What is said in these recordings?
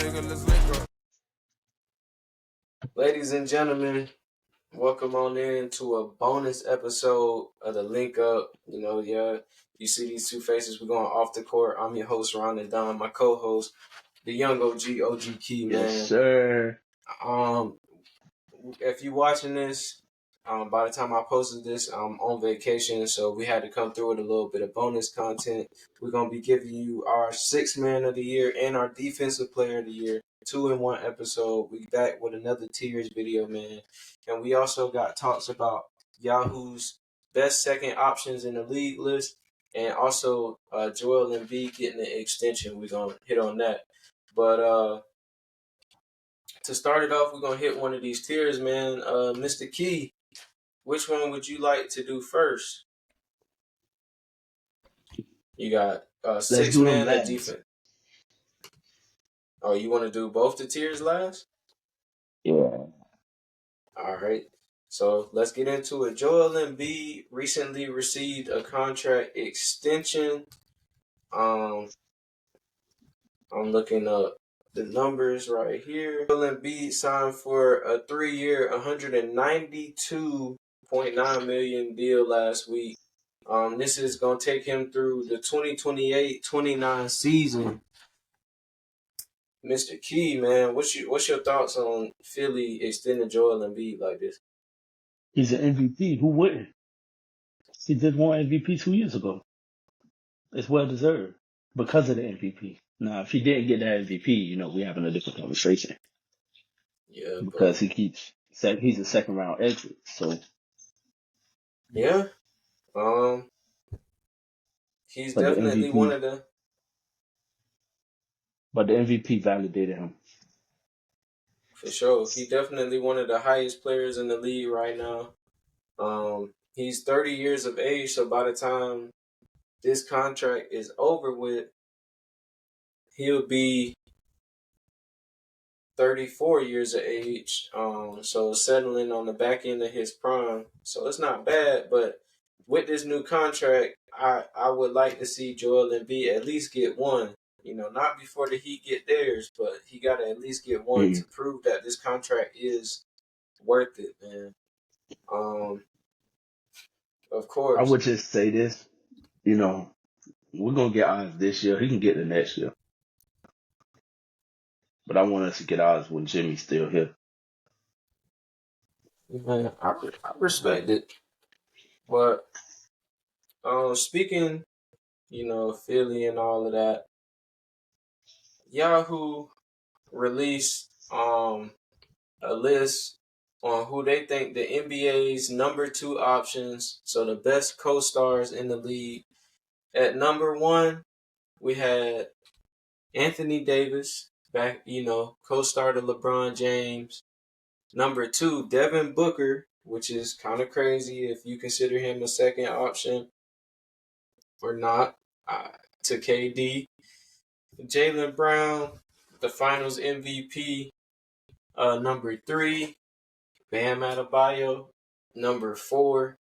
nigga, let's link up. Ladies and gentlemen, welcome on in to a bonus episode of the Link Up. You see these two faces. We're going off the court. I'm your host, Ron and Don. My co-host, the young OG Key, man. Yes, sir. If you're watching this, by the time I posted this, I'm on vacation, so we had to come through with a little bit of bonus content. We're gonna be giving you our sixth man of the year and our defensive player of the year, 2-in-1 episode. We back with another tiers video, man, and we also got talks about Yahoo's best second options in the league list, and also Joel Embiid getting an extension. We're gonna hit on that, but to start it off, we're gonna hit one of these tiers, man. Mr. Key, which one would you like to do first? You got six man at defense. Oh, you want to do both the tiers last? Yeah. All right. So let's get into it. Joel Embiid recently received a contract extension. I'm looking up the numbers right here. Joel Embiid signed for a 3-year, $192.9 million deal last week. This is going to take him through the 2028-29 season. Mr. Key, man, what's your thoughts on Philly extending Joel Embiid like this? He's an MVP. Who wouldn't? He just won MVP 2 years ago. It's well deserved because of the MVP. Now, if he didn't get that MVP, we're having a different conversation. Yeah, because he's a second round exit. So yeah, he's definitely one of the. But the MVP validated him. For sure, he definitely one of the highest players in the league right now. He's 30 years of age, so by the time this contract is over with, he'll be 34 years of age. So settling on the back end of his prime. So it's not bad, but with this new contract, I would like to see Joel Embiid at least get one. Not before the Heat get theirs, but he got to at least get one to prove that this contract is worth it, man. Of course. I would just say this, we're going to get ours this year. He can get the next year. But I want us to get ours when Jimmy's still here. Man, I respect it. But speaking, Philly and all of that, Yahoo released a list on who they think the NBA's number 2 options, so the best co-stars in the league. At number 1, we had Anthony Davis, co-star to LeBron James. Number 2, Devin Booker, which is kind of crazy if you consider him a second option or not, to KD. Jaylen Brown, the finals MVP. Number 3, Bam Adebayo. Number 4,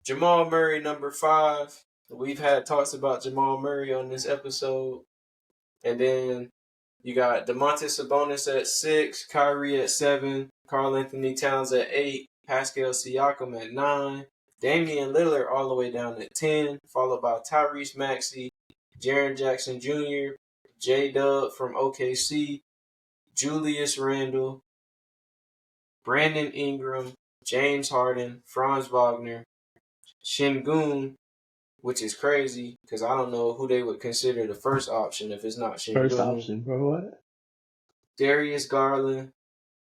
Jamal Murray. Number 5. We've had talks about Jamal Murray on this episode. And then you got Domantas Sabonis at 6, Kyrie at 7, Karl Anthony Towns at 8, Pascal Siakam at 9, Damian Lillard all the way down at 10, followed by Tyrese Maxey, Jaren Jackson Jr., J-Dub from OKC, Julius Randle, Brandon Ingram, James Harden, Franz Wagner, Şengün, which is crazy because I don't know who they would consider the first option if it's not Şengün. First option, bro, what? Darius Garland,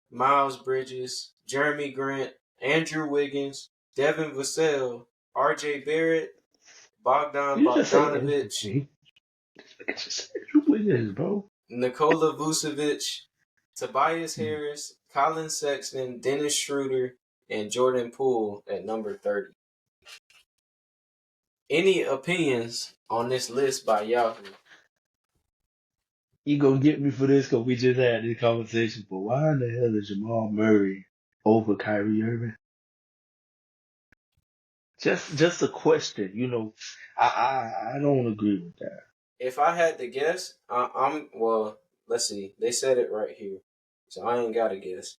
Miles Bridges, Jeremy Grant, Andrew Wiggins, Devin Vassell, RJ Barrett, Bogdan Bogdanovic, bro. Nikola Vucevic, Tobias Harris, Colin Sexton, Dennis Schroeder, and Jordan Poole at number 30. Any opinions on this list by Yahoo? You gonna get me for this because we just had this conversation, but why in the hell is Jamal Murray over Kyrie Irving? Just a question, I don't agree with that. If I had to guess, let's see. They said it right here, so I ain't gotta guess.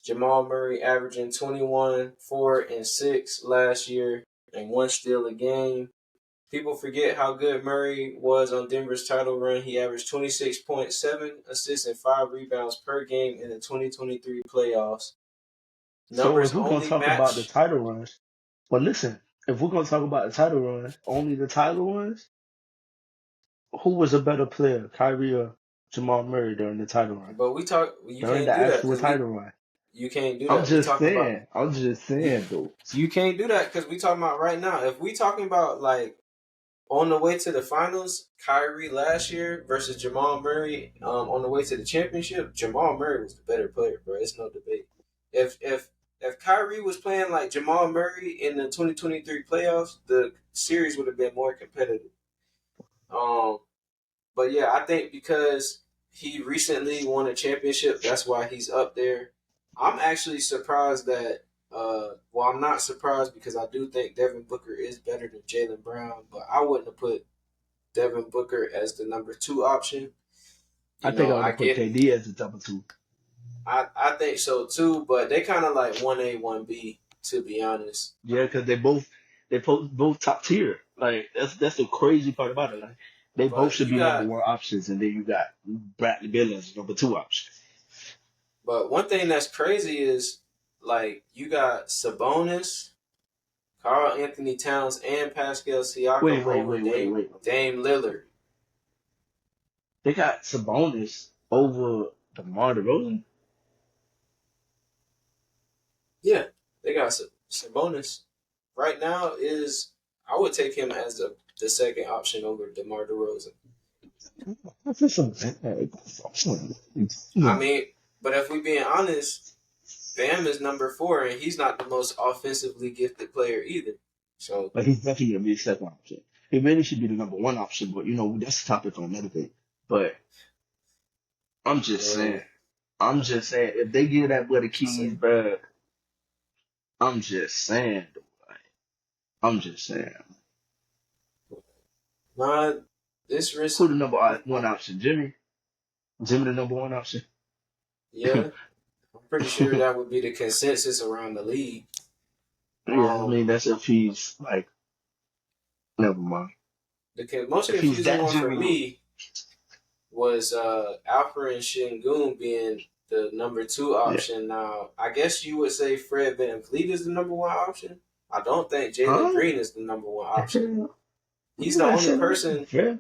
Jamal Murray averaging 21, 4, and 6 last year, and one steal a game. People forget how good Murray was on Denver's title run. He averaged 26.7 assists and 5 rebounds per game in the 2023 playoffs. So if Numbers we're gonna only talk about the match, title runs, well, listen, if we're gonna talk about the title runs, only the title runs, who was a better player, Kyrie or Jamal Murray during the title run? but we talk. You During the can't do that actual because title run. you can't do I'm that. We just talking about saying. I'm just you. saying though. You can't do that because we talking about right now. If we talking about like on the way to the finals, Kyrie last year versus Jamal Murray on the way to the championship, Jamal Murray was the better player, bro. It's no debate. If Kyrie was playing like Jamal Murray in the 2023 playoffs, the series would have been more competitive. Um, but yeah, I think because he recently won a championship, that's why he's up there. I'm actually surprised that. Well, I'm not surprised because I do think Devin Booker is better than Jalen Brown, but I wouldn't have put Devin Booker as the number two option. I You think know, I would I have put get, KD as the number two. I think so too, but they kind of like 1A, 1B, to be honest. Yeah, because they both top tier. Like that's the crazy part about it. Like they both But should you be number got, one options, and then you got Bradley Beal as number two option. but one thing that's crazy is like you got Sabonis, Carl Anthony Towns, and Pascal Wait, Siakam wait, over wait, wait, Dame wait. Dame Lillard. They got Sabonis over DeMar DeRozan. Yeah, they got Sabonis. Right now is I would take him as the second option over DeMar DeRozan. That's just some. I mean, but if we being honest, Bam is number four, and he's not the most offensively gifted player either. So, But he's definitely gonna be the second option. He really should be the number one option, but that's a topic for another day. But I'm just man, saying. I'm just saying, if they give that boy the keys, so, bro, I'm just saying, though. Like, I'm just saying. nah, this risk, Who the number one option? Jimmy? Jimmy the number one option? yeah, I'm pretty sure that would be the consensus around the league. Yeah, I Um, mean, that's if he's like, never mind. the most If he's confusing that one for Jimmy, me was Alfred Şengün being the number two yeah. option. Now, I guess you would say Fred VanVleet is the number one option. I don't think Jalen Huh? Green is the number one option. He's the Yeah, I only said person. fair.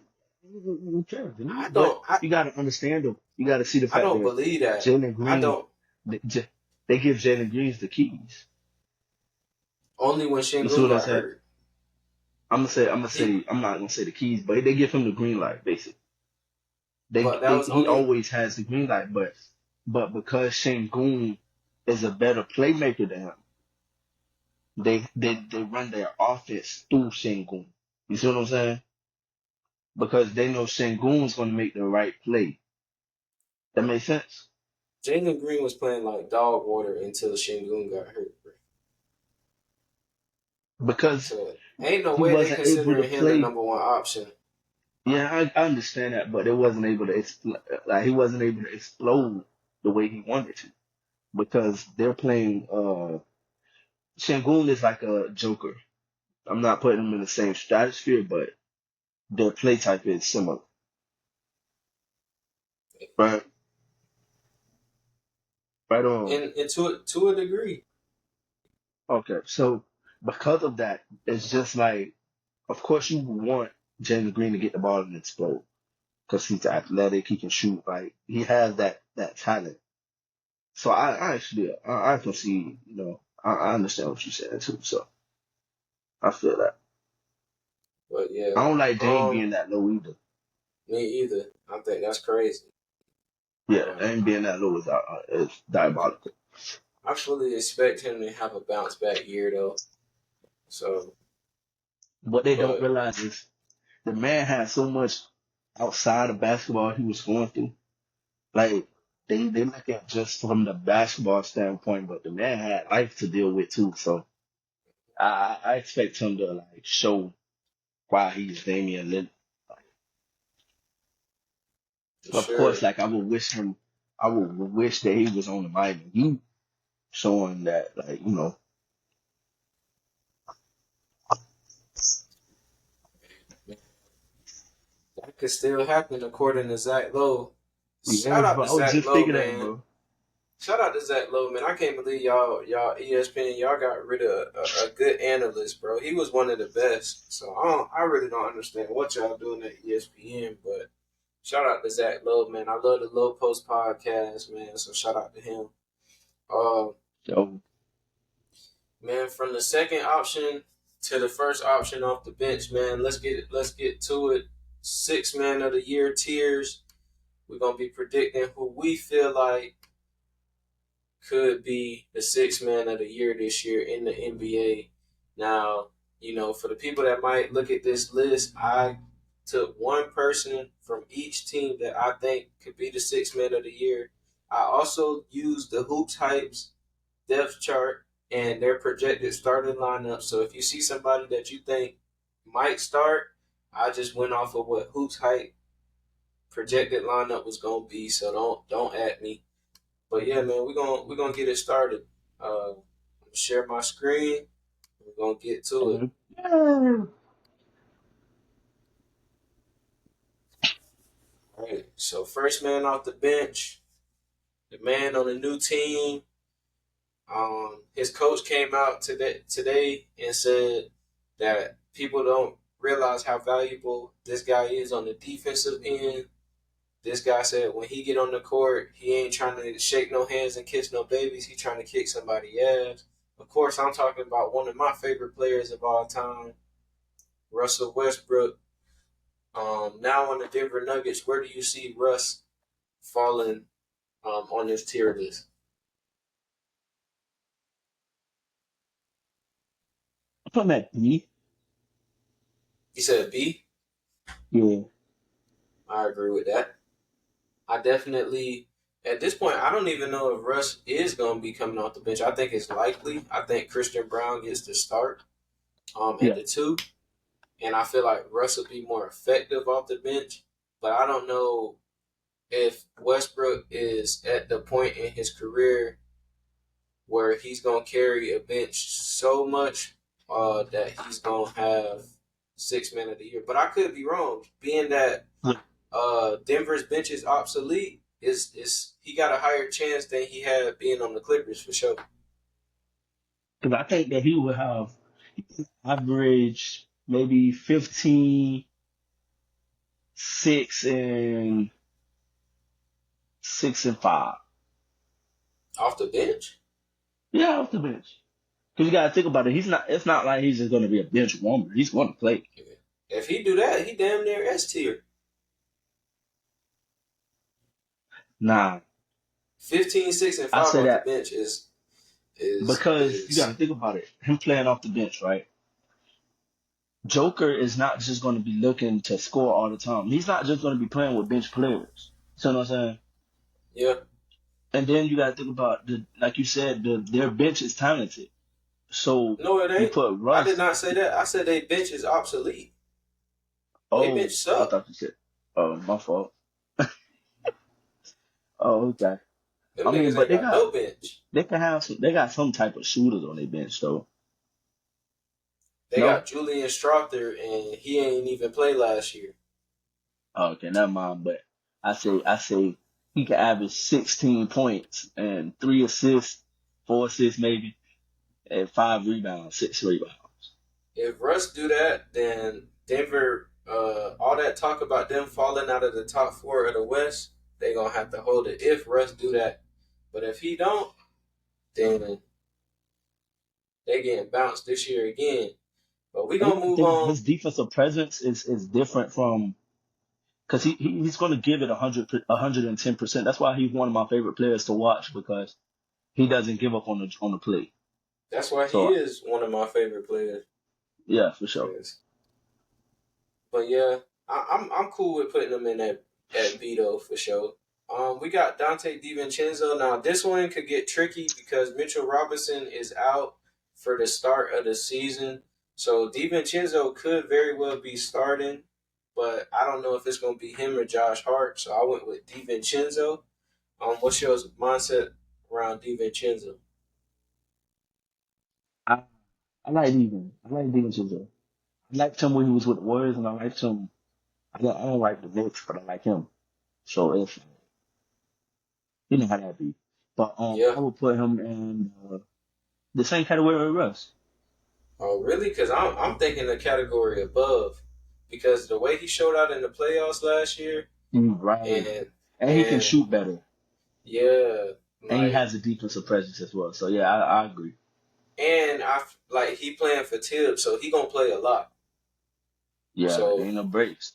Fair. But you got to understand, though, you got to see the I fact don't that believe that. Jalen I Green, don't. they, they give Jalen Greens the keys. Only when You see Şengün what I'm got saying? hurt. He, I'm not gonna say the keys, but they give him the green light, basically. but that was He only always has the green light, but because Şengün is a better playmaker than him, they run their offense through Şengün. You see what I'm saying? Because they know Şengün's gonna make the right play. That makes sense. Jalen Green was playing like dog water until Şengün got hurt. Because So ain't no he way they wasn't able to considering him the play. number one option. Yeah, I understand that, but it wasn't able to like he wasn't able to explode the way he wanted to because they're playing. Şengün is like a joker. I'm not putting them in the same stratosphere, but their play type is similar. Right, right on. And to a degree. Okay, so because of that, it's just like, of course, you want James Green to get the ball and explode because he's athletic, he can shoot, like he has that talent. So I actually I can see, I understand what you're saying too. So I feel that. But yeah. I don't like Dame Um being that low either. Me either. I think that's crazy. Yeah, Um Dame being that low is diabolical. I fully expect him to have a bounce back year though. So What they don't but realize is the man had so much outside of basketball he was going through. Like they look at just from the basketball standpoint, but the man had life to deal with too. So I expect him to like show why he's Damian Lillard. For Of course, sure. like I would wish that he was on the Miami Heat, showing that, like, That could still happen according to Zach Lowe. yeah, Shout out bro. to I was Zach just Lowe, thinking that, man. bro. Shout out to Zach Lowe, man. I can't believe y'all ESPN, y'all got rid of a good analyst, bro. He was one of the best. So I really don't understand what y'all doing at ESPN, but shout out to Zach Lowe, man. I love the Low Post podcast, man. So shout out to him. Uh, So, man, from the second option to the first option off the bench, man. Let's get to it. 6 man of the year tiers. We're gonna be predicting who we feel like could be the 6 man of the year this year in the NBA. Now, for the people that might look at this list, I took one person from each team that I think could be the 6 man of the year. I also used the Hoops Hypes depth chart and their projected starting lineup. So if you see somebody that you think might start, I just went off of what Hoops Hype projected lineup was gonna be. So don't at me. But yeah, man, we're gonna get it started. I'm gonna share my screen. We're gonna get to it. yeah. All right. So first man off the bench, the man on the new team. His coach came out today and said that people don't realize how valuable this guy is on the defensive end. This guy said when he get on the court, he ain't trying to shake no hands and kiss no babies. He trying to kick somebody ass. Of course, I'm talking about one of my favorite players of all time, Russell Westbrook. Now on the Denver Nuggets, where do you see Russ falling on this tier list? I'm at B. You said B. Yeah. I agree with that. I definitely, at this point, I don't even know if Russ is going to be coming off the bench. I think it's likely. I think Christian Brown gets to start at Yeah. the two, and I feel like Russ will be more effective off the bench. But I don't know if Westbrook is at the point in his career where he's going to carry a bench so much that he's going to have 6 man of the year. But I could be wrong, being that Denver's bench is obsolete. Is he got a higher chance than he had being on the Clippers for sure? Because I think that he would have average maybe 15, 6 and 5. Off the bench? Yeah, off the bench. Because you gotta think about it. It's not like he's just gonna be a bench warmer. He's gonna play. If he do that, he damn near S tier. Nah, 15, 6, and I 5 say off the that bench is because you gotta is think about it. Him playing off the bench, right? Joker is not just gonna be looking to score all the time. He's not just gonna be playing with bench players. You know what I'm saying? yeah. And then you gotta think about like you said, their bench is talented. So No, it you ain't. put I did Russ. not say that. I said they bench is obsolete. They bench Oh, I suck. thought you said. Oh, my fault. Oh, okay. Them I mean, niggas but ain't got no bench. they got some type of shooters on their bench though. They No? got Julian Strother, and he ain't even play last year. Oh, okay, never mind. But I say he can average 16 points and 3 assists, 4 assists maybe, and 5 rebounds, 6 rebounds. If Russ do that, then Denver, all that talk about them falling out of the top four of the West, they gonna have to hold it. If Russ do that, but if he don't, then they getting bounced this year again. But we And you gonna got to move think on. his defensive presence is different from because he's going to give it 110%. That's why he's one of my favorite players to watch because he doesn't give up on the play. That's why he So is one of my favorite players. yeah, for sure. Yes. But yeah, I'm cool with putting him in at Vito for sure. We got Dante DiVincenzo. Now this one could get tricky because Mitchell Robinson is out for the start of the season, so DiVincenzo could very well be starting. but I don't know if it's gonna be him or Josh Hart. So I went with DiVincenzo. What's your mindset around DiVincenzo? I, I like Steven Chisel. I liked him when he was with the Warriors, and I liked him. I don't like the Knicks, but I like him. So if you know how that be. But Yeah. I would put him in the same category as Russ. Oh, really? Because I'm thinking the category above, because the way he showed out in the playoffs last year, Right. and And he can and shoot better. yeah, And he like has a defensive presence as well. So yeah, I agree. and I like he playing for Tibbs, so he gonna play a lot. Yeah, So ain't no breaks.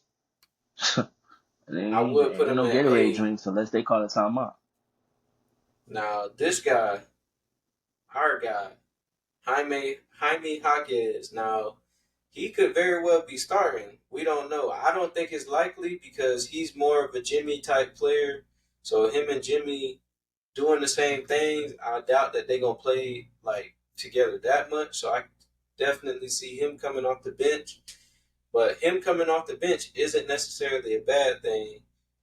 I would put Ain't him no at Gatorade A. drinks unless they call a timeout. Now this guy, our guy, Jaime Jaquez. Now he could very well be starting. We don't know. I don't think it's likely because he's more of a Jimmy type player. So him and Jimmy doing the same things, I doubt that they're gonna play like together that much. So I definitely see him coming off the bench. But him coming off the bench isn't necessarily a bad thing,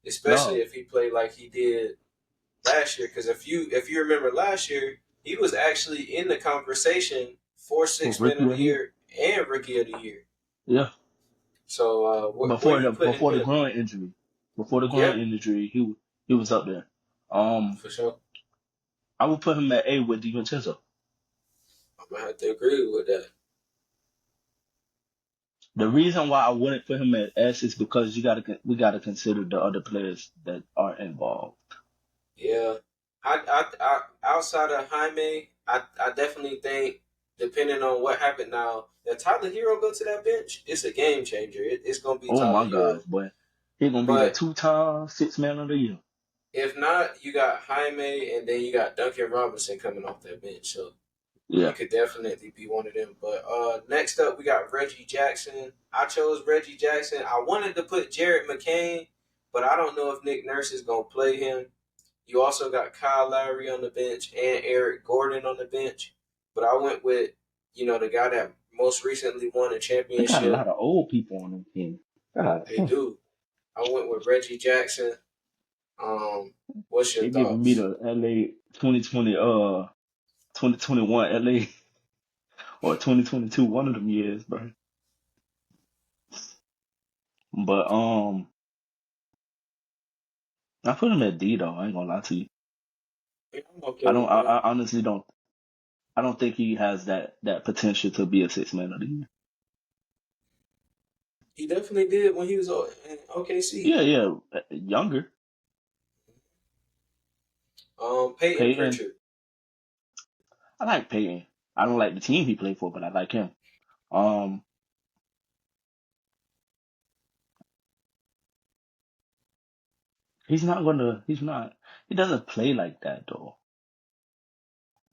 especially No, if he played like he did last year. Because if you remember last year, he was actually in the conversation for for six man Ricky of or the he, year and rookie of the year. yeah. So where you putting Before the him? groin injury, before the Yeah, groin injury, he was up there. Um, for sure. I would put him at A with DiVincenzo. I'm gonna have to agree with that. The reason why I wouldn't put him at S is because we gotta consider the other players that are involved. Yeah, I outside of Jaime, I definitely think depending on what happened now, that Tyler Hero go to that bench, it's a game changer. It's gonna be Oh Tyler my Hero. gosh, boy, he's gonna be the But 2-time six man of the year. if not, you got Jaime, and then you got Duncan Robinson coming off that bench. So he Yeah, could definitely be one of them. But next up, we got Reggie Jackson. I chose Reggie Jackson. I wanted to put Jared McCain, but I don't know if Nick Nurse is gonna play him. You also got Kyle Lowry on the bench and Eric Gordon on the bench. But I went with, the guy that most recently won a they got a championship. lot of old people on the team. God, They do. I went with Reggie Jackson. What's your they giving me thoughts? the LA 2020 2021 LA or 2022 one of them years, bro. But I put him at D though. I ain't gonna lie to you. Yeah, I'm okay with that. I honestly don't. I don't think he has that potential to be a six man of the year. He definitely did when he was in OKC. Yeah, yeah, younger Peyton Peyton. Pritchard. I like Peyton. I don't like the team he played for, but I like him. Um, he's not gonna. He's not. He doesn't play like that though.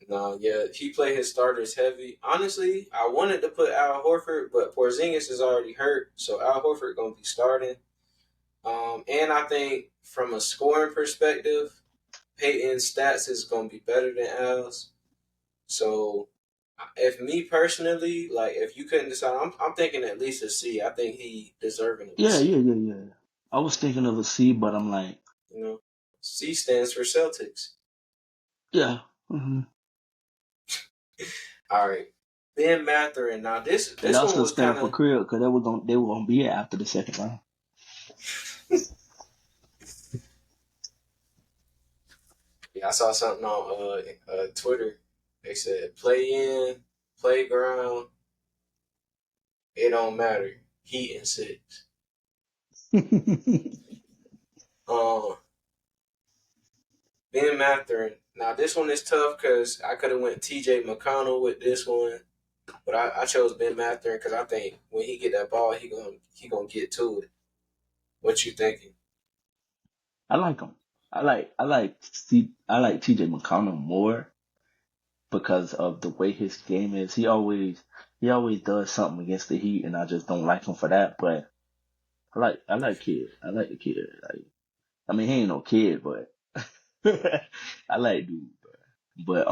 No, yeah, he played his starters heavy. Honestly, I wanted to put Al Horford, but Porzingis is already hurt, so Al Horford gonna be starting. And I think from a scoring perspective, Peyton's stats is going to be better than Al's. So, if me personally, like if you couldn't decide, I'm thinking at least a C. I think he deserving of a Yeah, yeah, C. yeah, yeah. I was thinking of a C, but I'm like, You know, C stands for Celtics. yeah. Hmm. All right, Ben Matherin. Now this It this one also was kind stand for of crib because they were gonna be here after the second round. yeah. I saw something on Twitter. They said play in, playground. It don't matter. Heat and six. Um, Ben Mathurin. Now this one is tough because I could have went T.J. McConnell with this one, but I chose Ben Mathurin because I think when he get that ball, he gonna get to it. What you thinking? I like him. I like TJ McConnell more because of the way his game is. He always does something against the Heat, and I just don't like him for that. But I like kid. I like the kid. Like I mean, he ain't no kid, but I like dude. But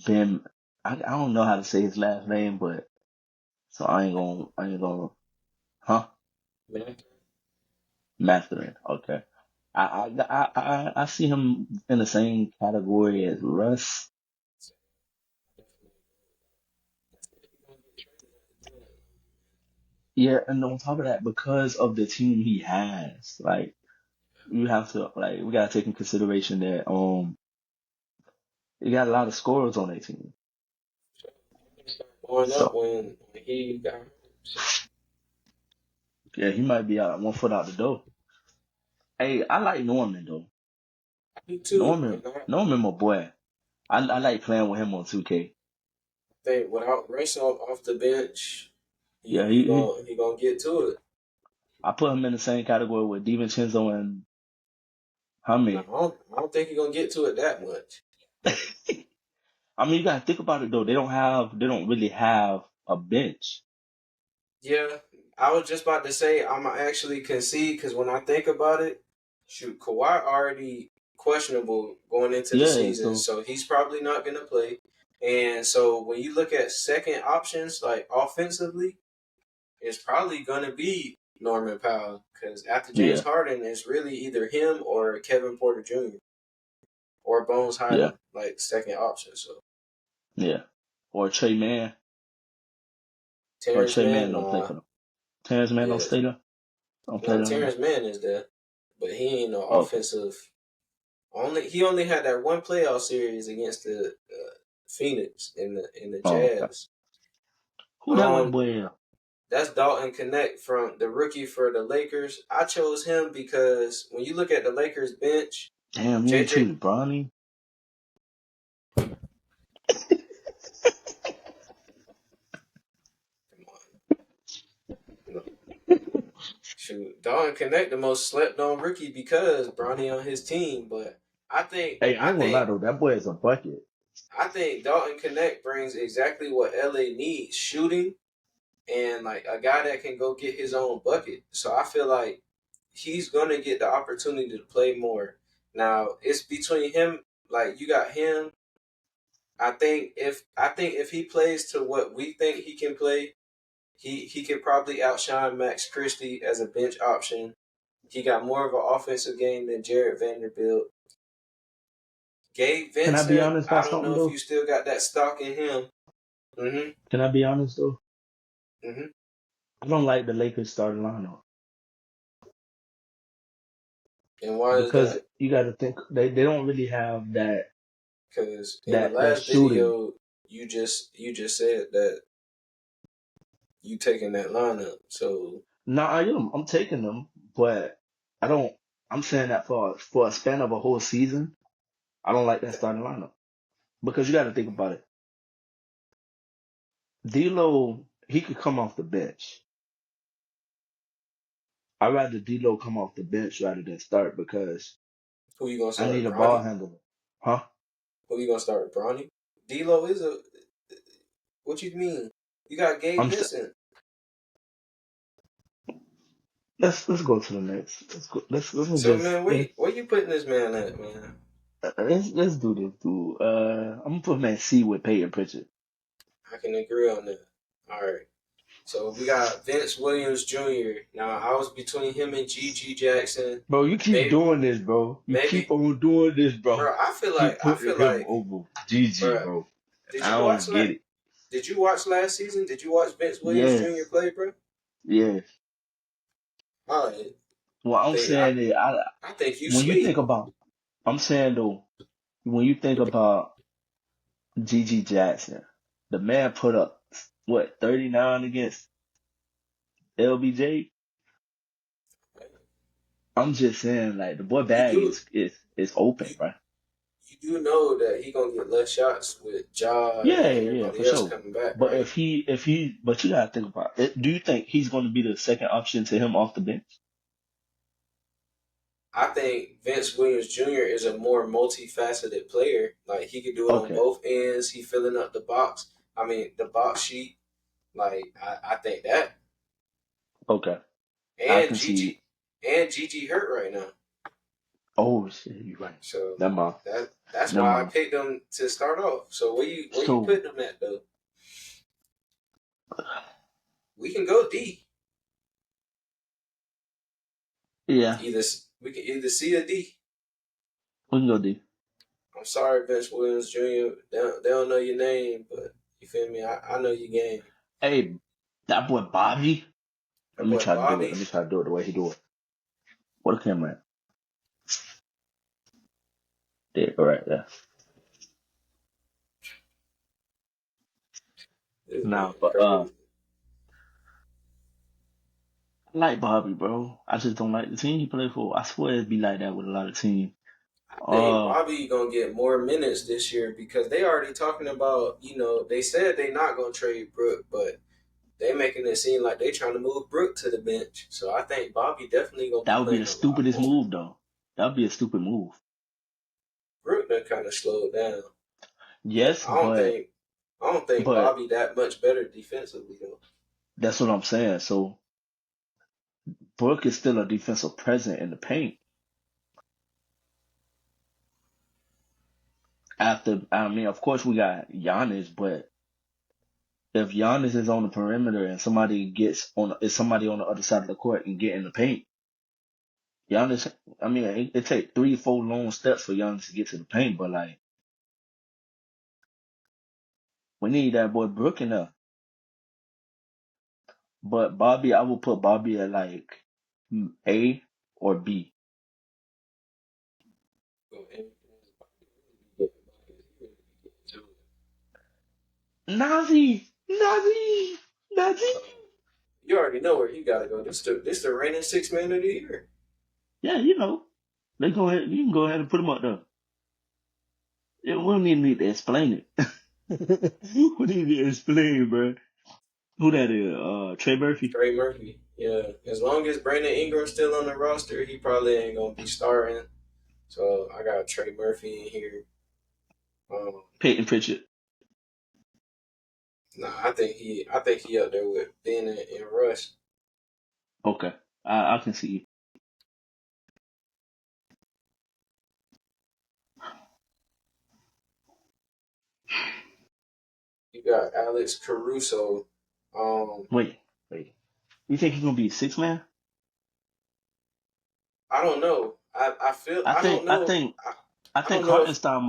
Ben, I don't know how to say his last name, but so I ain't gonna, huh? Man, Mastering. Okay. I see him in the same category as Russ. Yeah, and on top of that, because of the team he has, like you have to like we gotta take in consideration that you got a lot of scorers on that team. going up So when he got hurt. So yeah, he might be out 1 foot out the door. Hey, I like Norman though. I do too, Norman, and I Norman, my boy. I like playing with him on 2K. think without Rice off the bench, Yeah, he he gonna get to it. I put him in the same category with DiVincenzo and No, Hami. I don't think he gonna get to it that much. I mean, you gotta think about it though. They don't really have a bench. Yeah, I was just about to say I'm actually concede because when I think about it, shoot, Kawhi already questionable going into the Yeah, season, so so he's probably not gonna play. And so when you look at second options, like offensively, it's probably gonna be Norman Powell because after James yeah, Harden, it's really either him or Kevin Porter Jr. or Bones yeah, Highland, like second option. So yeah. Or Trey Man, or Terrence Trey Man Mann, don't play for them. Terrence Man don't yeah, stay there. Don't play now there no more. Terrence Mann is there, but he ain't no Okay. offensive. He only had that one playoff series against the Phoenix in the Oh, okay. Jazz. Who that white Um, boy is? that's Dalton Connect from the rookie for the Lakers. I chose him because when you look at the Lakers bench, Damn, you ain't JJ, choose Bronny. come on, shoot, Dalton Connect the most slept on rookie because Bronny on his team. But I think Hey, I I ain't gonna lie think though, that boy is a bucket. I think Dalton Connect brings exactly what LA needs: shooting and like a guy that can go get his own bucket. So I feel like he's gonna get the opportunity to play more. Now it's between him. Like you got him. I think if he plays to what we think he can play, he could probably outshine Max Christie as a bench option. He got more of an offensive game than Jared Vanderbilt. Gabe Can I be Vincent, honest I about don't something know if you though? still got that stock in him. Mm-hmm. Can I be honest though? Mm-hmm. I don't like the Lakers starting lineup And why is because that? you got to think they don't really have Because in the that last shooting. video, you just said that you taking that lineup. So No, I am. I'm taking them, but I don't. I'm saying that for a span of a whole season, I don't like that starting lineup because you got to think about it. D'Lo, he could come off the bench. I'd rather D'Lo come off the bench rather than start because who you gonna I need start, a ball Bronny? handler. Huh? Who you gonna start, Bronny? D'Lo is a. What you mean? You got Gabe I'm. St- Vincent. let's go to the next. Let's go. Let's So just man, where you putting this man at, man? let's do this, dude. I'm gonna put man C with Peyton Pritchard. I can agree on that. All right. So we got Vince Williams Jr. Now I was between him and G.G. Jackson. Bro, you keep Maybe, doing this, bro. You keep maybe, on doing this, bro. bro. Keep I putting feel him like, over GG, bro. bro. Did I you watch don't get that? it. Did you watch last season? Did you watch Vince Williams Jr. Yes, play, bro? yes. All right. What I'm Think I saying is, I think you when you think sleep. about, I'm saying though, when you think about GG Jackson, the man put up what 39 against LBJ. I'm just saying, like the boy You bag do is open, you right? you do know that he gonna get less shots with Ja Yeah, and yeah, for everybody else sure. coming back, But right? but you gotta think about it. Do you think he's going to be the second option to him off the bench? I think Vince Williams Jr. is a more multifaceted player. Like he could do it on Okay, both ends. He filling up the box. I mean the box sheet. Like I think that. okay. I And can see. Gigi hurt right now. Oh shit, you right. So Never mind. that's Never why I mind. picked him to start off. So where you So putting him at though? We can go D. Yeah, Either we can either C or D. we can go D. I'm sorry, Vince Williams Jr. They don't know your name, but you feel me? I know your game. Hey, that boy Bobby. That Let me boy try to do it. Bobby. Let me try to do it the way he do it. What a camera at? There, go right there. This man Nah, but crazy. I like Bobby, bro. I just don't like the team he played for. I swear it'd be like that with a lot of teams. I think Uh, Bobby gonna get more minutes this year because they already talking about, they said they not gonna trade Brook, but they making it seem like they trying to move Brook to the bench. So I think Bobby definitely gonna be that would be playing the a lot stupidest more. move, though. That would be a stupid move. Brook done kind of slowed down, but Yes, I don't think but Bobby that much better defensively though. that's what I'm saying. So Brooke is still a defensive presence in the paint. After, I mean, of course we got Giannis, but if Giannis is on the perimeter and somebody on the other side of the court and get in the paint, Giannis, I mean, it take 3, 4 long steps for Giannis to get to the paint, but like we need that boy Brook in there. But Bobby, I will put Bobby at like A or B. Nazi, Nazi, Nazi. You already know where he got to go. This the reigning six man of the year. Yeah, you know, they go ahead. You can go ahead and put him up there. Yeah, we don't even need to explain it. We need to explain, bro. Who that is? Trey Murphy. Trey Murphy. Yeah, as long as Brandon Ingram's still on the roster, he probably ain't gonna be starting. So I got Trey Murphy in here. Um, Peyton Pritchard. nah, I think he up there with Ben and Russ. Okay, I can see you. You got Alex Caruso. Um, Wait, wait. You think he's gonna be a 6 man? I don't know. I feel I I think don't I know. think I I think don't know if Hartenstein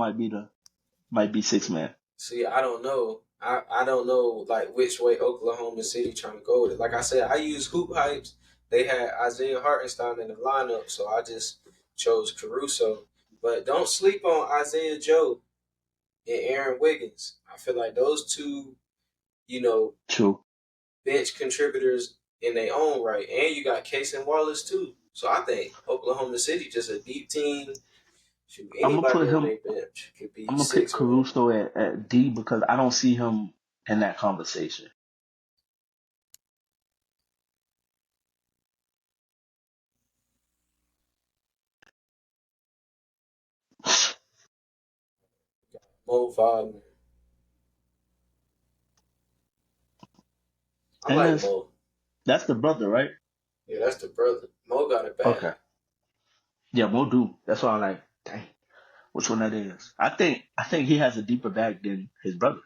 might be 6 man. See, I don't know. I don't know like which way Oklahoma City trying to go with it. Like I said, I use Hoop Hypes. They had Isaiah Hartenstein in the lineup, so I just chose Caruso. But don't sleep on Isaiah Joe and Aaron Wiggins. I feel like those two, you know, True. bench contributors in their own right. And you got Case and Wallace too. So I think Oklahoma City just a deep team. Shoot, I'm gonna anybody put on him. their bench could be I'm gonna pick 6 man. Caruso at D because I don't see him in that conversation. Mo Wagner. I And like Mo. that's the brother, right? Yeah, that's the brother. Mo got it bad. Okay. Yeah, Mo do. That's why I'm like, dang, which one that is? I think he has a deeper bag than his brother.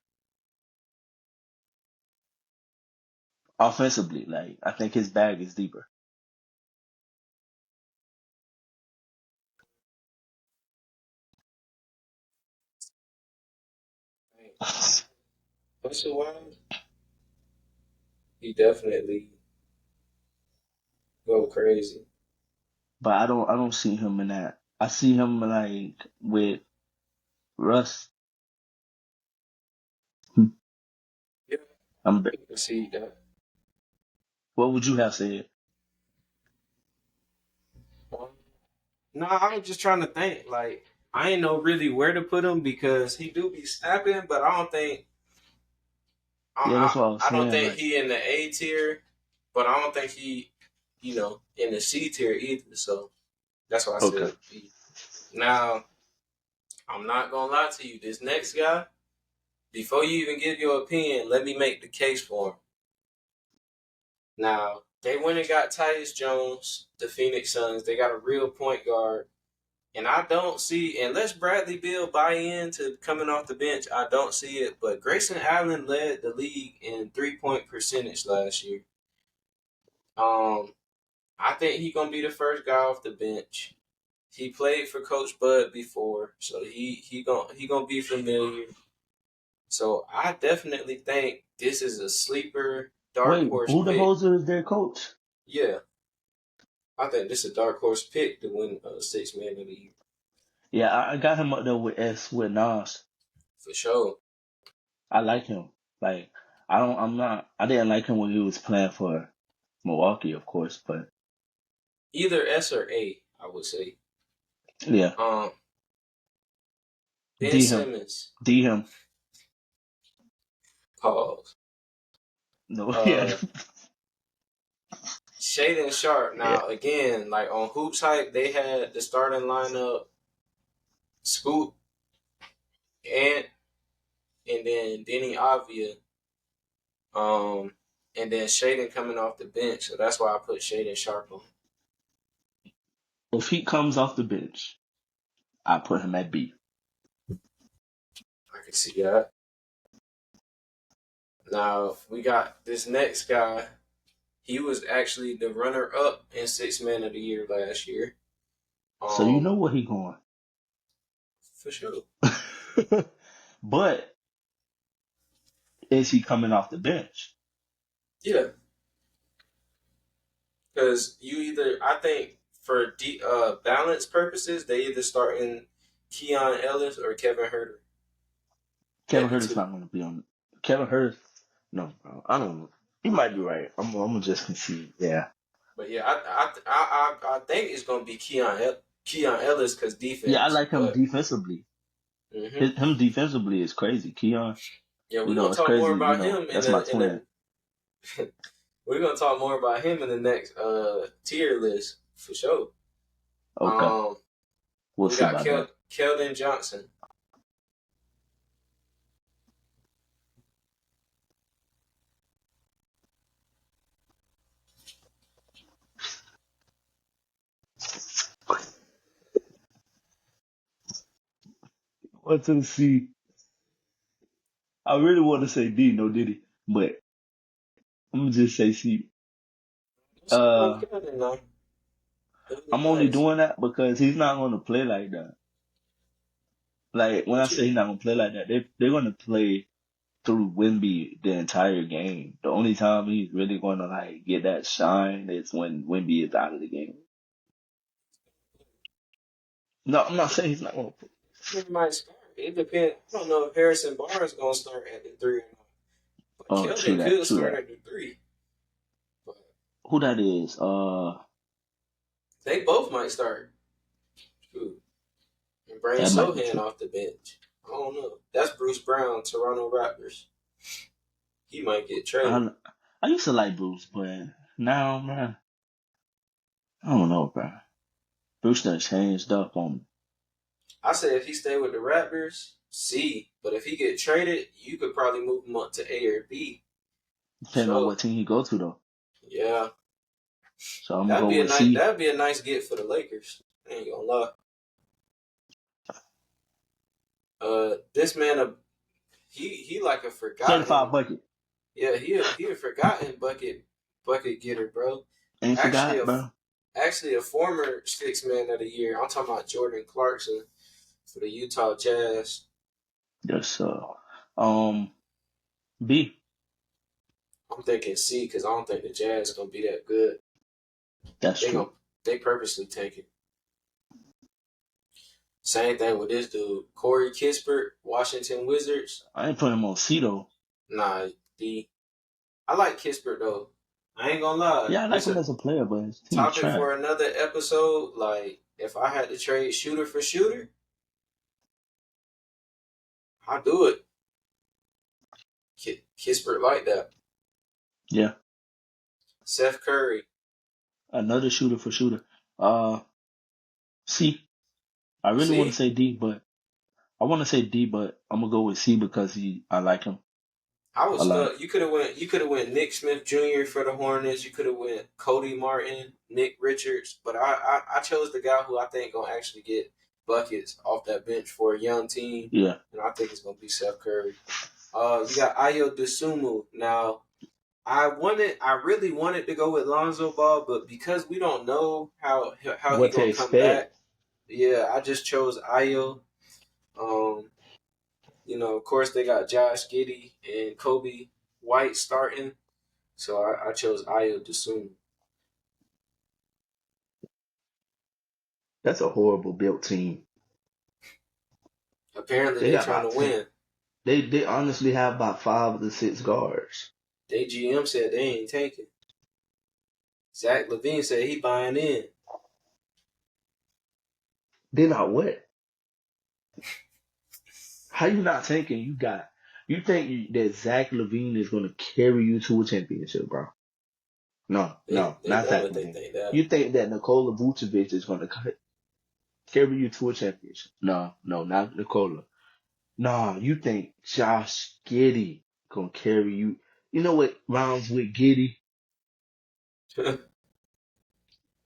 Offensively, like I think his bag is deeper. Russell Wise, he definitely go crazy. But I don't see him in that. I see him like with Russ. Yeah, I'm, I can see that. what would you have said? Nah, I was just trying to think. Like, I ain't know really where to put him because he do be snapping, but I don't think Yeah, that's I, what I was I don't saying. think Like, he in the A tier, but I don't think he, in the C tier either. So that's why I okay, said B. Now, I'm not gonna lie to you. This next guy, before you even give your opinion, let me make the case for him. Now, they went and got Tyus Jones, the Phoenix Suns. They got a real point guard. And I don't see, unless Bradley Beal buy into coming off the bench, I don't see it. But Grayson Allen led the league in 3-point percentage last year. Um, I think he gonna be the first guy off the bench. He played for Coach Bud before, so he gonna be familiar. So I definitely think this is a sleeper dark Wait, horse who the pick. hoser is their coach? Yeah, I think this is a dark horse pick to win six man of the year Yeah, I got him up there with S with Nas. for sure. I like him. Like I didn't like him when he was playing for Milwaukee, of course, but Either S or A, I would say. yeah, Um, Ben D him, Simmons, D him. pause. No, yeah, Uh, Shaden Sharp. yeah. Now again, like on Hoops Hype, they had the starting lineup: Scoot, Ant, and then Denny Avia. Um, and then Shaden coming off the bench, so that's why I put Shaden Sharp on. If he comes off the bench, I put him at B. I can see that. Now we got this next guy. He was actually the runner up in six man of the year last year. So you know Um, where he going. for sure. But is he coming off the bench? Yeah, because I think for balance purposes, they either start in Keon Ellis or Kevin Herter Kevin at the Herter's two. not going to be on. Kevin Herter, no, bro. I don't know. He might be right. I'm gonna just concede. Yeah, But yeah, I think it's gonna be Keon Ellis because yeah. I defense. like him But defensively. hmm Him defensively is crazy. Keon, yeah, we're gonna it's talk more crazy. about him That's my twin. we're gonna talk more about him in the next tier list for sure. Okay, Um, we'll we see got about that. Keldon Johnson. What's to see? I really want to say D, no Diddy, but I'm gonna just say C. Sleep on Uh, Keldon now. Keldon I'm only nice. doing that because he's not gonna play like that. Like when I What you say he's mean? not gonna play like that, they're gonna play through Wimby the entire game. The only time he's really gonna like get that shine is when Wimby is out of the game. No, I'm not saying he's not gonna play. He might start. It depends. I don't know if Harrison Barnes gonna start at the three or not. But Oh, true Keldon that, could true start that. at the three. But Who that is? they both might start. Shoot. And bring That might be Sohan true. off the bench. I don't know. That's Bruce Brown, Toronto Raptors. He might get traded. I I used to like Bruce, but now, man, I don't know, bro. Bruce done changed up on me. I say if he stay with the Raptors, C. But if he get traded, you could probably move him up to A or B. Depending on So what team he go to though. yeah, So I'm gonna go with C. that'd be a nice get for the Lakers. I ain't gonna lie. This man, he like a 35 forgotten. bucket. Yeah, he a forgotten bucket getter, bro. Ain't Actually forgot, a bro. actually a former six man of the year. I'm talking about Jordan Clarkson for the Utah Jazz. Yes, sir. Um, B. I'm thinking C because I don't think the Jazz gonna be that good. That's They gonna true. they purposely tank it. Same thing with this dude, Corey Kispert, Washington Wizards. I ain't putting him on C though. Nah, D. I like Kispert though. I ain't gonna lie. Yeah, I like This him a as a player, but his team topic trash. for another episode. Like, if I had to trade shooter for shooter, I'd do it. Kispert like that. Yeah, Seth Curry. another shooter for shooter. Uh, C. I really want to See, say D, but I want to say D, but I'm gonna go with C because I like him I a was lot. stuck. You could have went Nick Smith Jr. for the Hornets. You could have went Cody Martin, Nick Richards, but I chose the guy who I think gonna actually get buckets off that bench for a young team, Yeah, and I think it's gonna be Seth Curry. You got Ayo Dosunmu. Now, I really wanted to go with Lonzo Ball, but because we don't know how he What to gonna come back, expect? yeah, I just chose Ayo. Um, of course they got Josh Giddey and Kobe White starting, so I chose Ayo Dosunmu. That's a horrible built team. Apparently They they got trying to about 10. win. They honestly have about 5 to 6 guards. They GM said they ain't taking. Zach Levine said he buying in. They're not what? How you not thinking you think that Zach Levine is gonna carry you to a championship, bro? No, no, They not dumb Zach if they Levine. think that. You think that Nikola Vucevic is gonna carry you to a championship? No, no, not Nikola. Nah, you think Josh Giddey gonna carry you? You know what rhymes with Giddey?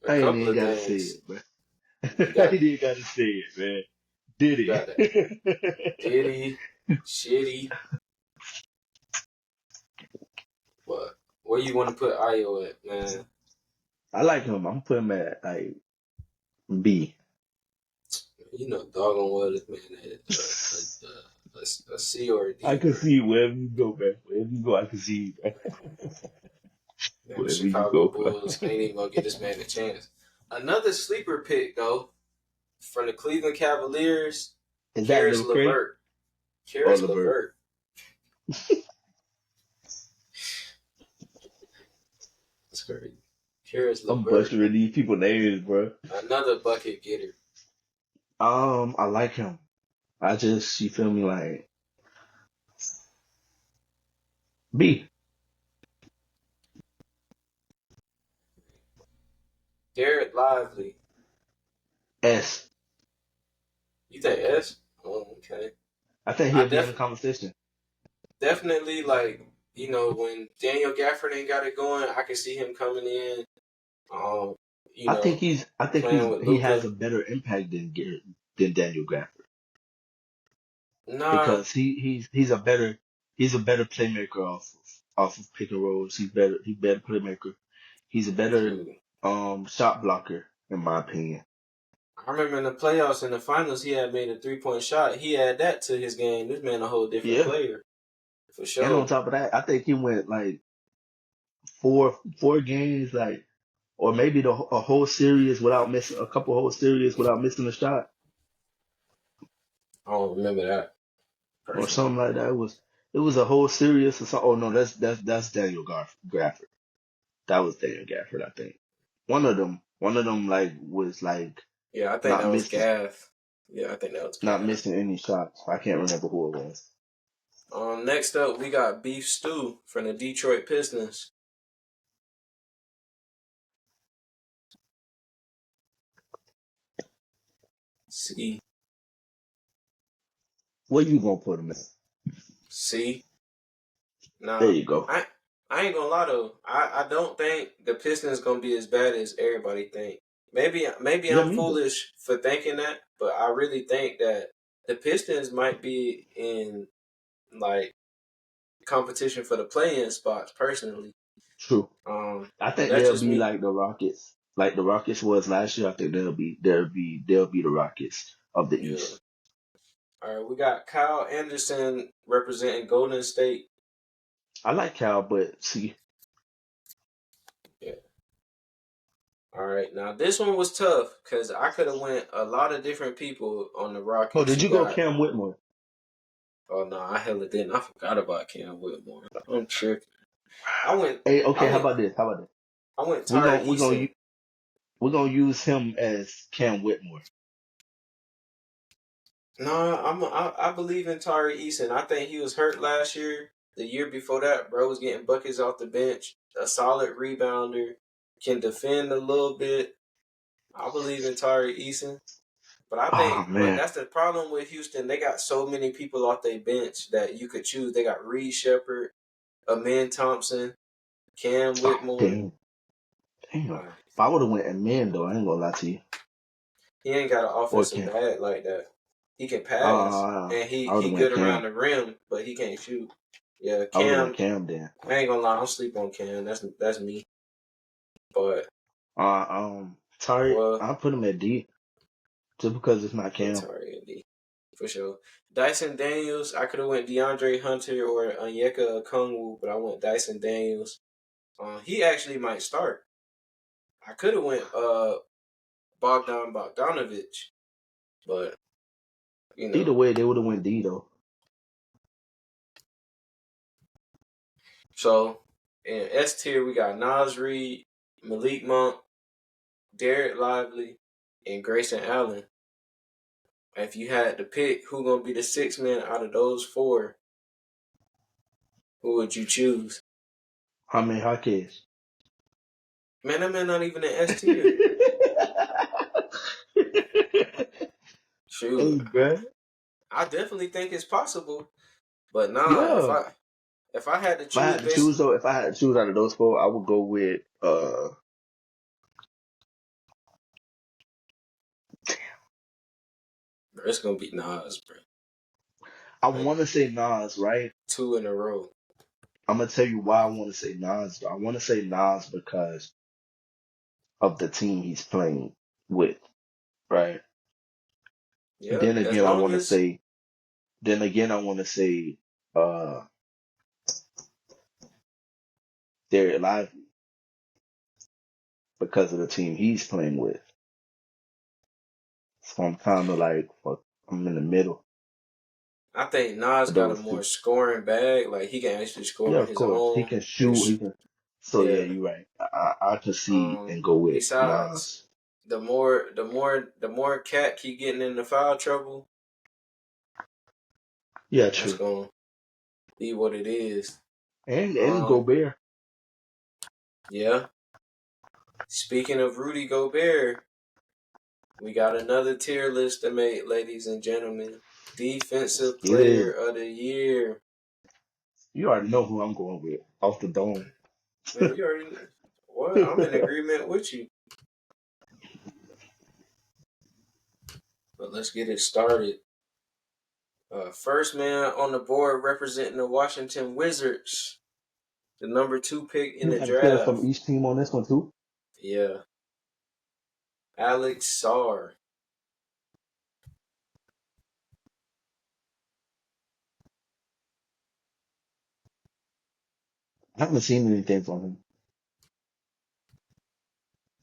A I ain't couple even of gotta say things. it, man. You I got ain't even gotta say it, man. you got that Diddy. Diddy, Shitty. But where you want to put Io at, man? I like him. I'm putting him at like B. Doggone well this man had a C or a I D, can bro. see wherever you go, man. Wherever you go, I can see you, man. Man, the Wherever you Chicago go, man. Bulls ain't even gonna get this man a chance. Another sleeper pick though from the Cleveland Cavaliers, Is that Karis LeCrae LeVert. or Karis LeVert? LeVert. That's crazy. Karis I'm LeVert, butchering these people names, bro. another bucket getter. I like him. I just, you feel me, like B. Garrett Lively. S. You think S? Oh, okay. I think I he'll be in the def- conversation. definitely like when Daniel Gafford ain't got it going, I can see him coming in. Um, you know, I think playing with he has Luca. a better impact than Daniel Gafford Nah, because he's a better playmaker off of pick and rolls. He's better playmaker. He's a better shoot. shot blocker in my opinion. I remember in the playoffs in the finals, he had made a 3-point shot. He had that to his game. This man a whole different Yeah, player for and on sure. top of that, I think he went like four games like or maybe a whole series without missing a couple whole series without missing a shot I don't remember that or personally. something like that. It was a whole series or something. Oh no, that's Daniel Gafford. That was Daniel Gafford, I think. One of them like was like Yeah, I think not that was missing, Gaff. Yeah, I think that was not Gaff. missing any shots. I can't remember who it was. Next up, we got Beef Stew from the Detroit Pistons. C. Where you gonna put him at? C. There Nah, you go. I ain't gonna lie though. I don't think the Pistons gonna be as bad as everybody think. Maybe Yeah, I'm me either. foolish for thinking that, but I really think that the Pistons might be in like competition for the play-in spots. Personally, True. I but think that's they'll just be me. like the Rockets, like the Rockets was last year. I think they'll be the Rockets of the Yeah. East. All right, we got Kyle Anderson representing Golden State. I like Cal, but see, Yeah. All right, now this one was tough because I could have went a lot of different people on the oh, Rockets. did You you go got Cam Whitmore? oh no, I hella didn't. I forgot about Cam Whitmore. I'm tripping. I went Hey, I okay, went how about this? I went We're Tari gonna we're gonna Eason. u- we're gonna use him as Cam Whitmore. No, I believe in Tari Eason. I think he was hurt last year. The year before that, bro was getting buckets off the bench. A solid rebounder, can defend a little bit. I believe in Tari Eason. Oh But man, that's the problem with Houston. They got so many people off their bench that you could choose. They got Reed Shepard, Amin Thompson, Cam oh Whitmore. damn. Like, If I would have went man though, I ain't gonna lie to you. he ain't got an Or offensive Cam. bag like that. He can pass and I would he have went good around Cam. the rim, but he can't shoot. Yeah, I would have went Cam. Cam then. I ain't gonna lie, I'm sleep on Cam. That's me. But Tariq, well, I'll put him at D just because it's not it's Cam. already D for sure. Dyson Daniels. I could have went DeAndre Hunter or Onyeka Okongwu, but I went Dyson Daniels. He actually might start. I could have went Bogdan Bogdanovic, but you Either know. way, they would have went D though. So in S tier we got Nas Reed, Malik Monk, Derek Lively, and Grayson Allen. If you had to pick who gonna be the sixth man out of those four, who would you choose? How many Hawkins? Man, that man not even in S tier. Hey, Shoot, bruh. I definitely think it's possible, but nah. Yeah. If I had to If I choose, had to choose though, if I had to choose out of those four, I would go with it's gonna be Nas, bro. I Like wanna say Nas, right? two in a row. I'm gonna tell you why I wanna say Nas though. I wanna say Nas because of the team he's playing with, right? Yeah, Then as again I long wanna as say then again I wanna say uh Derek Lively because of the team he's playing with. So I'm kinda like fuck, I'm in the middle I think Nas of got a those more two. scoring bag, like he can actually score Yeah, on of his course. He own. can And shoot, he can so yeah, yeah. you're right. I could see and go with Besides, Nas. the more Cat keep getting into foul trouble, Yeah, that's true. gonna be what it is. And Um, Gobert. yeah. Speaking of Rudy Gobert, we got another tier list to make, ladies and gentlemen. Let's Defensive get Player it. of the Year. You already know who I'm going with. Off the dome. Man, you already what? I'm in agreement with you. But let's get it started. First man on the board representing the Washington Wizards, the number 2 pick in You the got a player draft. from each team on this one too? Yeah, Alex Sarr. I haven't seen anything from him.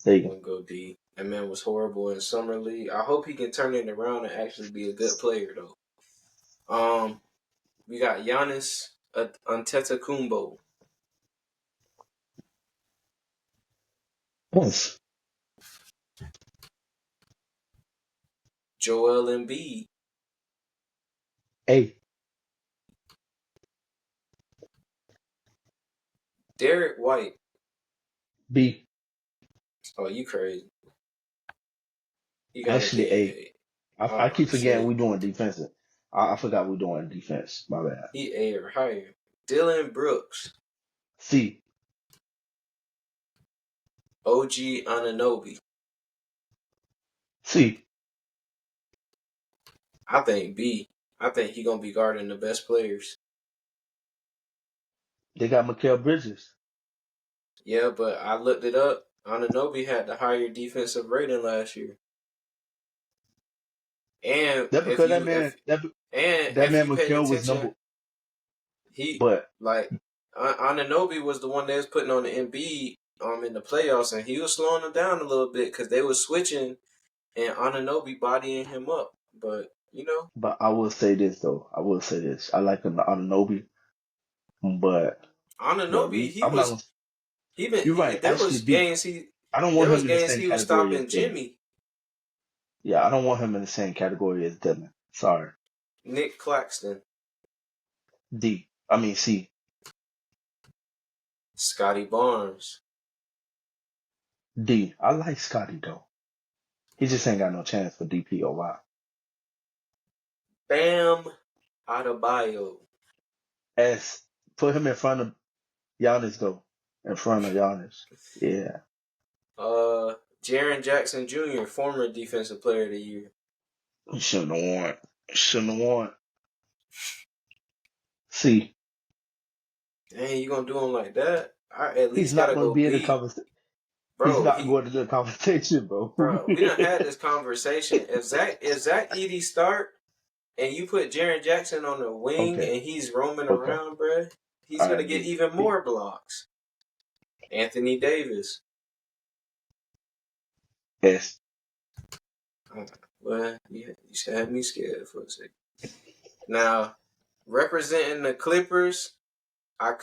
There you I'm go. gonna go D. That man was horrible in summer league. I hope he can turn it around and actually be a good player though. Um, we got Giannis Antetokounmpo, Once. Joel Embiid, A. Derek White. B. Oh, you crazy? He gotta Actually get A. A. I Oh keep forgetting shit, we doing defensive. I forgot we doing defense. My bad. he A or higher. Dylan Brooks, C. OG Ananobi. C. I think B. I think he gonna be guarding the best players. They got Mikal Bridges. Yeah, but I looked it up. Ananobi had the higher defensive rating last year. And That if because you if and that if man you paid Mikal was attention, number he but like Ananobi was the one that was putting on the Embiid in the playoffs, and he was slowing them down a little bit because they were switching and Ananobi bodying him up. But but I will say this though. I will say this. I like Anunoby, but Ananobi I'm not gonna you're right, there actually was B. games he I don't there want was him in the games same he was category as stopping Dylan. Jimmy, Yeah, I don't want him in the same category as Dylan. Sorry. Nick Claxton, D. I mean C. Scotty Barnes, D. I like Scotty though. He just ain't got no chance for DPOY. Bam Adebayo, S. Put him in front of Giannis though. In front of Giannis. Yeah. Jaren Jackson Jr., former Defensive Player of the Year. He shouldn't have won. Shouldn't have won. C. Dang, you gonna do him like that? I at He's least not gotta going to go be in the B, conversation. He's bro. not going to the conversation, bro. We done had this conversation. If Zach Edey start and you put Jaren Jackson on the wing Okay. and he's roaming Okay. around, bro, he's All gonna right. get D. even D. more blocks. Anthony Davis. S. Well, you had me scared for a second. Now, representing the Clippers, I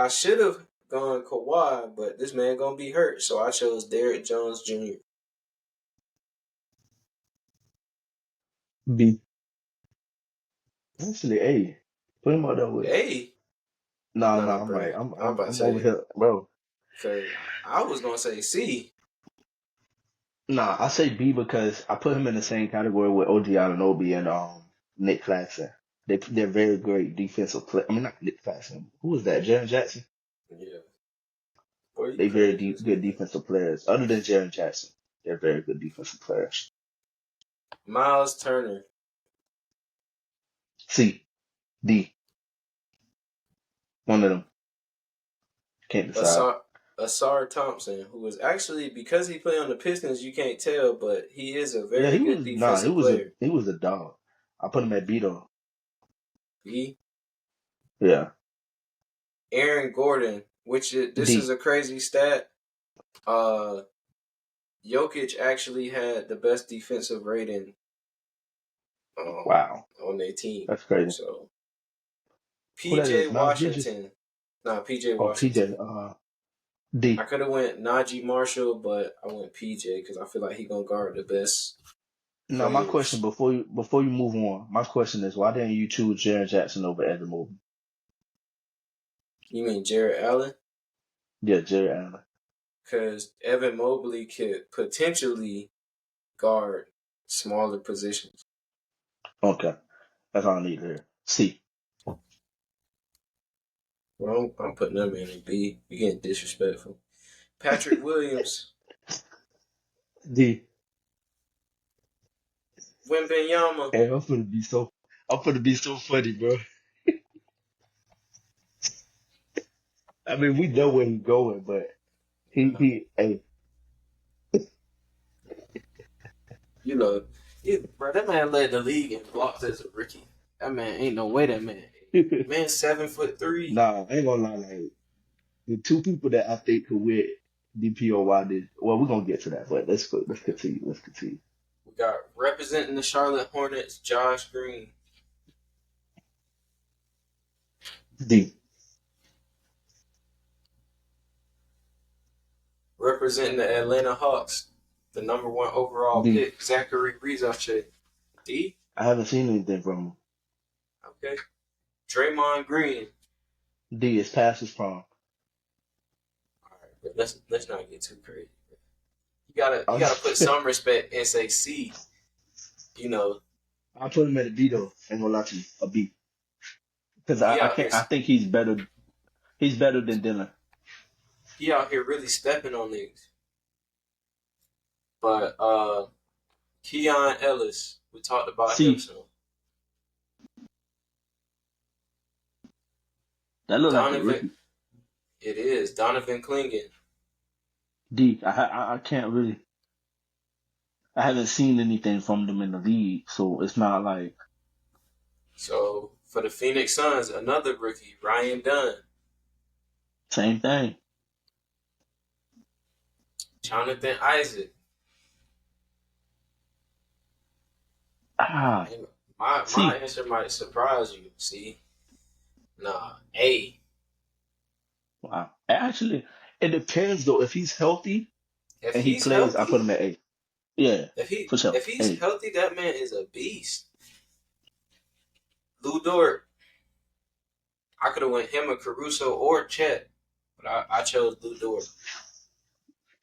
should have gone Kawhi, but this man gonna be hurt, so I chose Derrick Jones Jr. B. Actually, A. Put him out that way. Hey, No, no, nah, I'm right. bro. I'm I'm I'm about to I'm over say here, bro. because I was gonna say C. Nah, I say B because I put him in the same category with OG Anunoby and Nick Claxton. They're very great defensive play. I mean, not Nick Claxton. Who was that? Jaren Jackson. Yeah, boy, you They very crazy deep, as good hell. defensive players. Other than Jaren Jackson, they're very good defensive players. Miles Turner, C, D, one of them. Can't decide. Asar Asar Thompson, who was actually because he played on the Pistons, you can't tell, but he is a Yeah, very good defensive player. he was a dog. I put him at B though. B. Yeah, Aaron Gordon, this is D. a crazy stat. Uh, Jokic actually had the best defensive rating um, Wow, on their team. that's crazy. So Who that PJ is? Miles Bridges. Washington, nah, PJ Oh, Washington. PJ. D. I could have went Najee Marshall, but I went PJ because I feel like he gonna guard the best Now, my question players. before you move on, my question is why didn't you choose Jaren Jackson over Evan Mobley? You mean Jared Allen? Yeah, Jared Allen. Because Evan Mobley could potentially guard smaller positions. Okay, that's all I need there. C. Well, I'm putting them in a B. You getting disrespectful. Patrick Williams, D. Wembenyama. Hey, I'm gonna be so funny, bro. I mean, we know where he's going, but Nah, hey, you know, bro, that man led the league in blocks as a rookie. That man ain't no way that man. Man, 7'3". nah, I ain't gonna lie. Like the two people that I think could win DPOY this. Well, we're gonna get to that, but let's go. Let's continue. Let's continue. We got representing the Charlotte Hornets, Josh Green. D. Representing the Atlanta Hawks, the number one overall D. pick, Zachary Rizavche. D. I haven't seen anything from him. Okay. Draymond Green. D is past his prime. All right, but let's not get too crazy. You I'll, gotta put some respect and say C. You know, I'll put him at a D though. Ain't gonna lie to you, a B. Because he I out here can't. I think he's better. He's better than Dylan. he out here really stepping on niggas. But Keon Ellis, we talked about him C. some. That look like a Donovan, rookie. it is Donovan Clingan. D. I can't really. I haven't seen anything from them in the league, so it's not like So for the Phoenix Suns, another rookie, Ryan Dunn, same thing. Jonathan Isaac. Ah, And my C. answer might surprise you. See, nah, A. Wow. Actually, it depends though. If he's healthy If and he he's plays, I put healthy, him at A. Yeah, for sure. if he's A. healthy, that man is a beast. Lou Dort. I could have went him or Caruso or Chet, but I chose Lou Dort.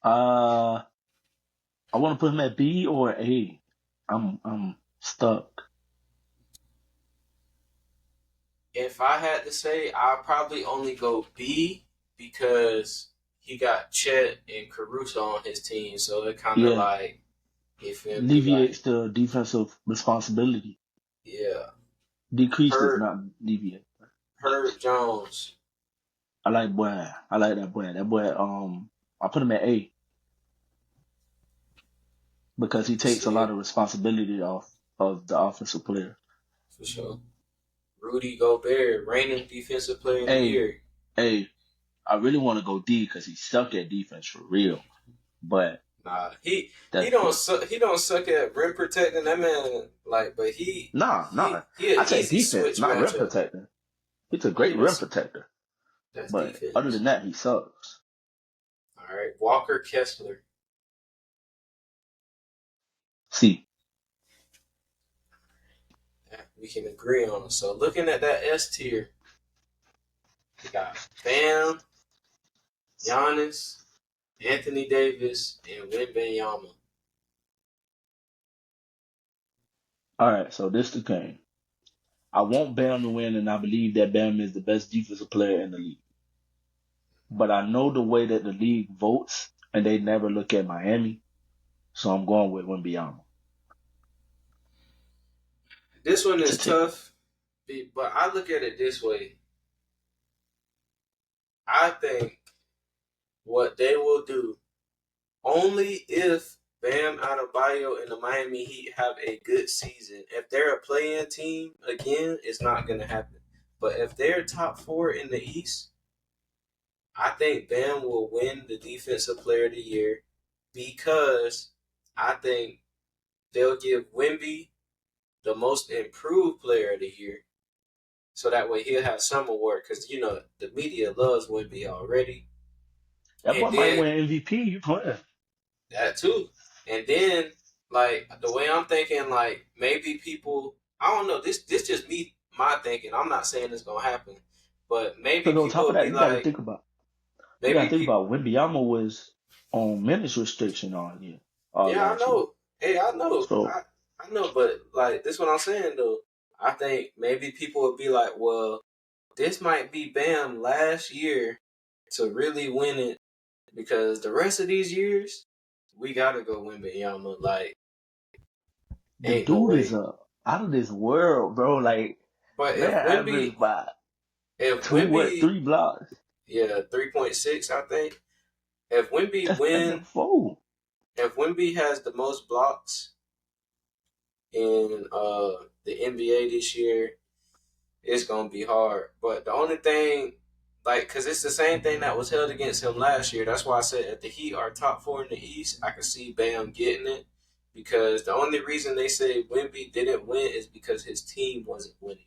Uh, I want to put him at B or A. I'm stuck. If I had to say, I'd probably only go B because he got Chet and Caruso on his team, so it kind of Yeah, like, you feel me? alleviates Like, the defensive responsibility. yeah. Decreases, Per not deviate. Herb Jones. I like boy. I like that boy. That boy. I put him at A because he I can takes a see lot it of responsibility off of the offensive player. for sure. Rudy Gobert, reigning defensive player of the A, year. A. I really want to go D because he sucked at defense for real. But Nah, he that's don't the suck. He don't suck at rim protecting. That man, like, but he nah. he an I said easy defense, switch not rim matchup. protector. He's a Yeah, great rim protector. that's But other defense. than that, he sucks. All right, Walker Kessler. C. Yeah, we can agree on it. So looking at that S tier, we got Bam, Giannis, Anthony Davis, and Wembanyama. All right, so this the thing. I want Bam to win, and I believe that Bam is the best defensive player in the league. But I know the way that the league votes, and they never look at Miami, so I'm going with Wembanyama This one to is take. tough, but I look at it this way. I think what they will do only if Bam Adebayo and the Miami Heat have a good season. If they're a play-in team again, it's not going to happen. But if they're top four in the East, I think Bam will win the Defensive Player of the Year because I think they'll give Wemby the Most Improved Player of the Year, so that way he'll have some award because you know the media loves Wemby already, That and boy might then win MVP. You playing? that too. And then like the way I'm thinking, like maybe people I don't know, this just me my thinking. I'm not saying it's gonna happen. But maybe Because on people top of will that, be like you got to maybe think people about Wembanyama was on minutes restriction all yeah, I last year. know. Hey, I know. So I know, but like this what I'm saying though. I think maybe people would be like, well, this might be Bam last year to really win it because the rest of these years we gotta go win Yama. Like, the ain't no dude is way. out of this world, bro. Like But man, averaged by If two what Wimby, 3 blocks. yeah, 3.6, I think. If Wimby That's better than win, 4. if Wimby has the most blocks in the NBA this year, it's gonna be hard. But the only thing, like, cause it's the same thing that was held against him last year. That's why I said if the Heat are top four in the East, I can see Bam getting it. Because the only reason they say Wimby didn't win is because his team wasn't winning,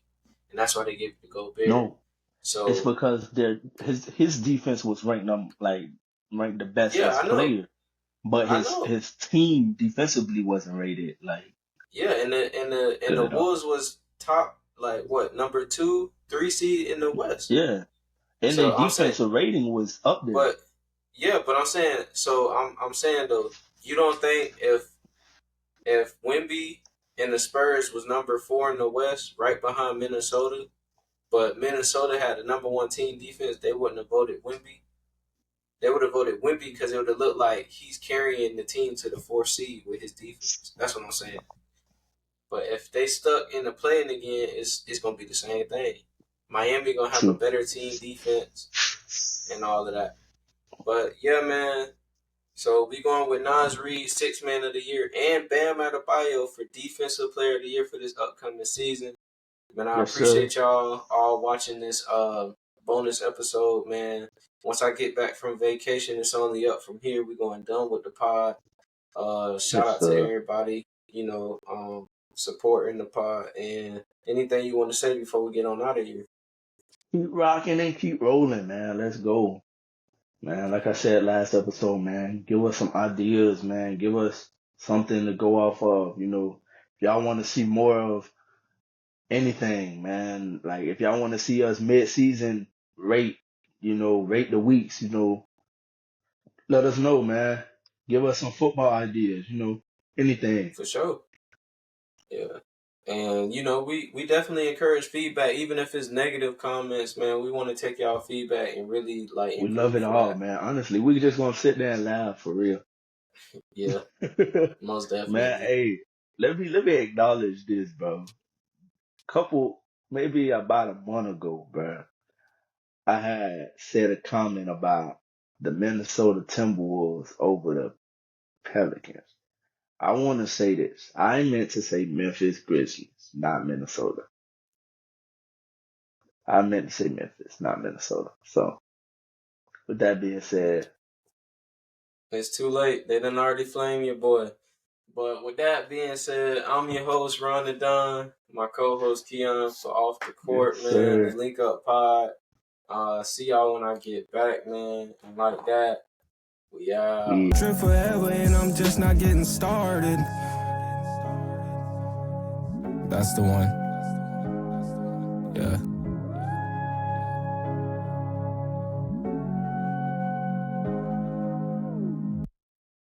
and that's why they gave it to Gobert. No, it's So because his defense was ranked the best yeah, as a player, but I his know. his team defensively wasn't rated like Yeah, and good the at all. Wolves was top like what number two, three seed in the West. Yeah, and their So I'm saying, defensive rating was up there. but yeah, but I'm saying, so I'm saying though, you don't think if Wemby and the Spurs was number four in the West, right behind Minnesota, but Minnesota had the number one team defense, they wouldn't have voted Wemby. They would have voted Wemby because it would have looked like he's carrying the team to the fourth seed with his defense. That's what I'm saying. But if they stuck in the playing again, it's gonna be the same thing. Miami gonna have a True. better team defense and all of that. But yeah, man. So we going with Nas Reed, six man of the year, and Bam Adebayo for defensive player of the year for this upcoming season. Man, I Yes, sir. appreciate y'all all watching this bonus episode, man. Once I get back from vacation, it's only up from here. We're going done with the pod. Shout Yes, out to sir. everybody, supporting the pod and anything you want to say before we get on out of here. Keep rocking and keep rolling, man. Let's go. Man, like I said last episode, man, give us some ideas, man. Give us something to go off of. If y'all want to see more of anything, man, like if y'all want to see us mid-season rate, rate the weeks, let us know, man. Give us some football ideas, anything. For sure. Yeah. And we definitely encourage feedback, even if it's negative comments, man. We want to take y'all feedback and really like We love improve it for all, that. man. Honestly, we just gonna sit there and laugh for real. Yeah, most Man, definitely. hey, let me acknowledge this, bro. Couple maybe about a month ago, bro, I had said a comment about the Minnesota Timberwolves over the Pelicans. I want to say this. I meant to say Memphis Grizzlies, not Minnesota. I meant to say Memphis, not Minnesota. So, with that being said, It's too late. They done already flame your boy. But with that being said, I'm your host, Ron the Don. My co-host Keon for Off the yes, Court, man. The sir. Link Up Pod. See y'all when I get back, man. And like that, we out. Yeah. Trip forever and I'm just not getting started. That's the one.